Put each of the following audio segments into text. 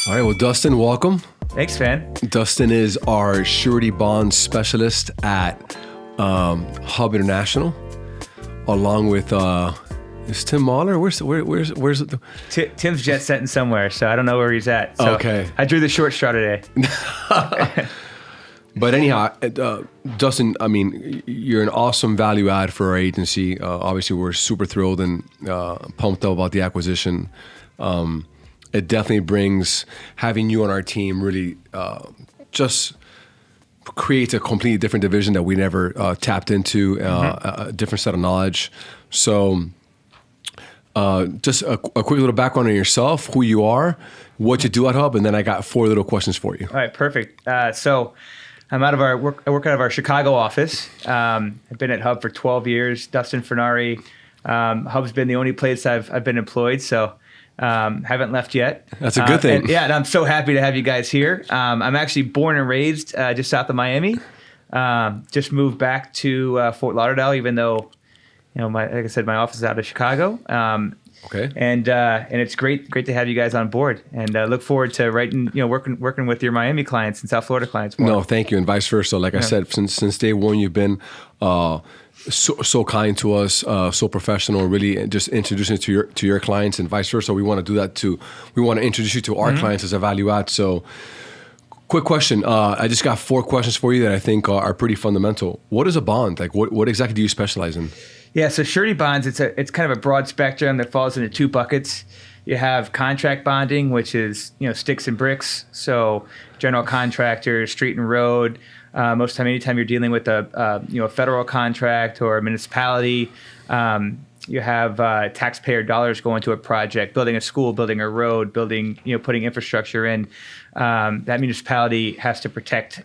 All right, well, Dustin, welcome. Thanks, Fan. Dustin is our surety bond specialist at Hub International, along with is Tim Mahler? Where's it? Tim's jet setting somewhere, so I don't know where he's at. So okay, I drew the short straw today. But anyhow, Dustin, I mean, you're an awesome value add for our agency. Obviously, we're super thrilled and pumped up about the acquisition. It definitely brings having you on our team really just creates a completely different division that we never tapped into, a different set of knowledge. So just a quick little background on yourself, who you are, what you do at Hub, and then I got 4 little questions for you. All right, perfect. So I'm I work out of our Chicago office. I've been at Hub for 12 years. Dustin Furnari. Hub's been the only place I've been employed, so haven't left yet. That's a good thing. And I'm so happy to have you guys here. I'm actually born and raised just south of Miami. Just moved back to Fort Lauderdale, even though, like I said, my office is out of Chicago. Okay. And it's great to have you guys on board, and look forward to working with your Miami clients and South Florida clients more. No, thank you, and vice versa. Like I said, since day one, you've been so kind to us, so professional, really just introducing to your clients, and vice versa. We want to do that too. We want to introduce you to our clients as a value add. So, quick question. I just got 4 questions for you that I think are pretty fundamental. What is a bond? Like, what exactly do you specialize in? Yeah, so surety bonds, it's kind of a broad spectrum that falls into 2 buckets. You have contract bonding, which is sticks and bricks. So general contractors, street and road. Most of the time, anytime you're dealing with a federal contract or a municipality, you have taxpayer dollars going to a project, building a school, building a road, putting infrastructure in. That municipality has to protect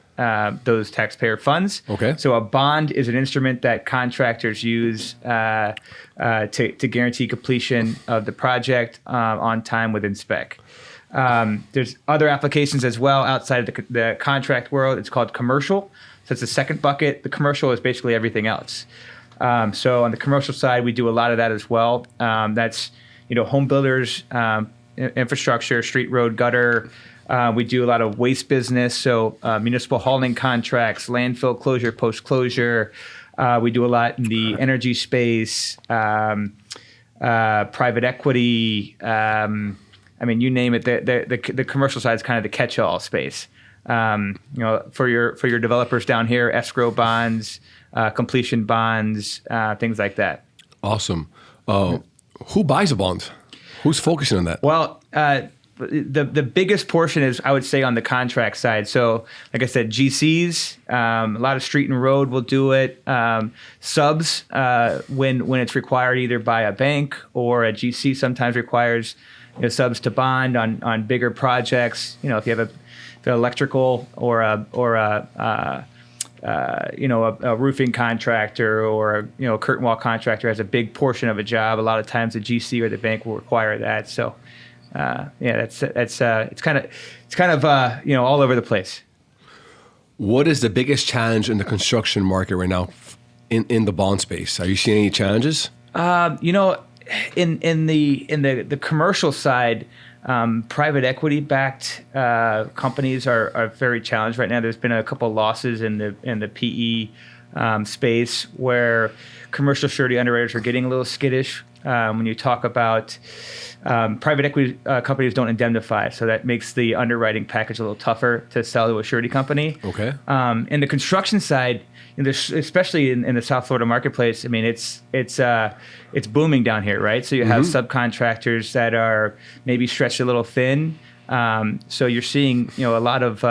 those taxpayer funds. Okay. So a bond is an instrument that contractors use to guarantee completion of the project on time within spec. There's other applications as well outside of the contract world. It's called commercial. So it's the second bucket. The commercial is basically everything else. So on the commercial side, we do a lot of that as well. That's home builders, infrastructure, street, road, gutter. We do a lot of waste business, so municipal hauling contracts, landfill closure, post-closure. We do a lot in the energy space, private equity. You name it. The commercial side is kind of the catch-all space. For your developers down here, escrow bonds, completion bonds, things like that. Awesome. Who buys a bond? Who's focusing on that? Well, the biggest portion is, I would say, on the contract side. So, like I said, GCs, a lot of street and road will do it. Subs, when it's required either by a bank or a GC, sometimes requires subs to bond on bigger projects. If you have the electrical or a roofing contractor or a curtain wall contractor has a big portion of a job. A lot of times the GC or the bank will require that. So, it's kind of all over the place. What is the biggest challenge in the construction market right now in the bond space? Are you seeing any challenges? In the commercial side, private equity backed companies are very challenged right now. There's been a couple of losses in the PE space where commercial surety underwriters are getting a little skittish. When you talk about private equity companies don't indemnify, so that makes the underwriting package a little tougher to sell to a surety company. Okay. In the construction side, especially in the South Florida marketplace, it's booming down here, right? So you have subcontractors that are maybe stretched a little thin. So you're seeing a lot of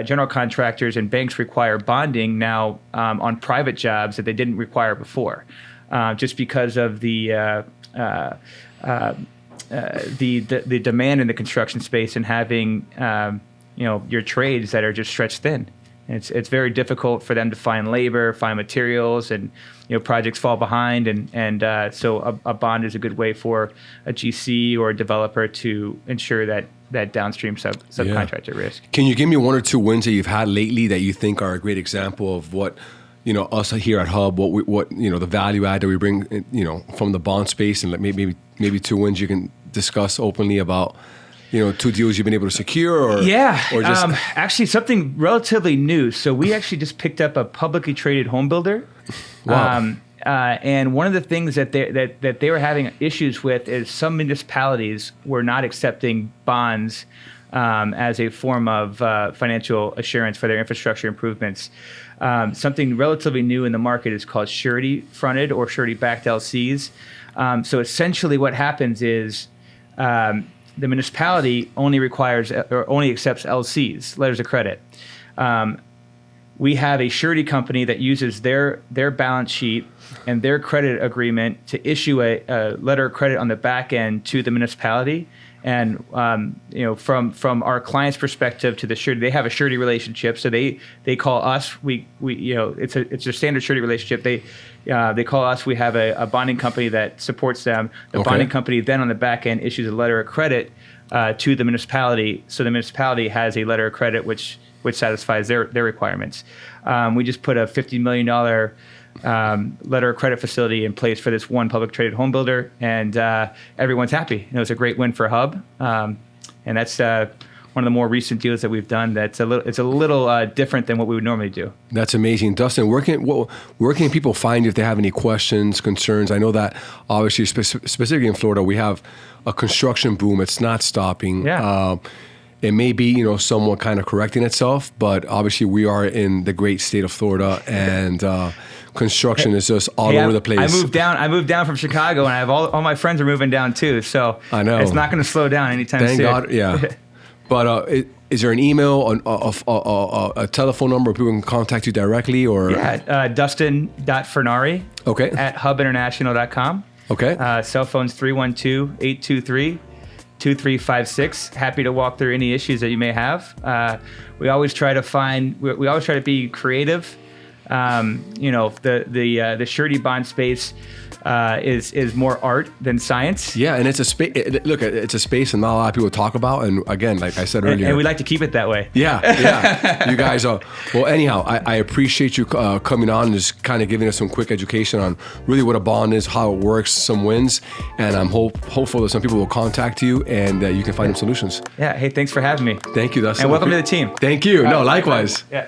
general contractors and banks require bonding now on private jobs that they didn't require before. Just because of the demand in the construction space and having your trades that are just stretched thin. It's very difficult for them to find labor, find materials, and projects fall behind. And so a bond is a good way for a GC or a developer to ensure that downstream subcontractor risk. Can you give me 1 or 2 wins that you've had lately that you think are a great example of what us here at Hub, what the value add that we bring, from the bond space, and maybe 2 wins you can discuss openly about two deals you've been able to secure? Or just actually something relatively new. So we actually just picked up a publicly traded home builder. Wow. And one of the things that they were having issues with is some municipalities were not accepting bonds as a form of financial assurance for their infrastructure improvements. Something relatively new in the market is called surety fronted or surety backed LCs. So essentially what happens is the municipality only accepts LCs, letters of credit. We have a surety company that uses their balance sheet and their credit agreement to issue a letter of credit on the back end to the municipality. And from our client's perspective to the surety, they have a surety relationship. So they call us. It's a standard surety relationship. They call us. We have a bonding company that supports them. The bonding company then on the back end issues a letter of credit to the municipality. So the municipality has a letter of credit which satisfies their requirements. We just put a $50 million letter of credit facility in place for this one public traded home builder, and everyone's happy. It was a great win for Hub, and that's one of the more recent deals that we've done. It's a little different than what we would normally do. That's amazing, Dustin. Where can people find you if they have any questions, concerns? I know that obviously, specifically in Florida, we have a construction boom. It's not stopping. Yeah. It may be, somewhat kind of correcting itself, but obviously we are in the great state of Florida, and construction is just all over the place. I moved down from Chicago, and I have all my friends are moving down too. So I know it's not going to slow down anytime soon. Thank God, yeah. But is there an email, a telephone number people can contact you directly, or Dustin.Furnari at hubinternational.com. Okay. Cell phone's 312-823-2356. Happy to walk through any issues that you may have. We always try to be creative. The surety bond space is more art than science. Yeah, and it's a space. Look, it's a space that not a lot of people talk about. And again, like I said earlier, and we like to keep it that way. Yeah. You guys are. Well, anyhow, I appreciate you coming on and just kind of giving us some quick education on really what a bond is, how it works, some wins, and I'm hopeful that some people will contact you and you can find them solutions. Yeah. Hey, thanks for having me. Thank you, Dustin. And welcome to the team. Thank you. No, likewise. Yeah.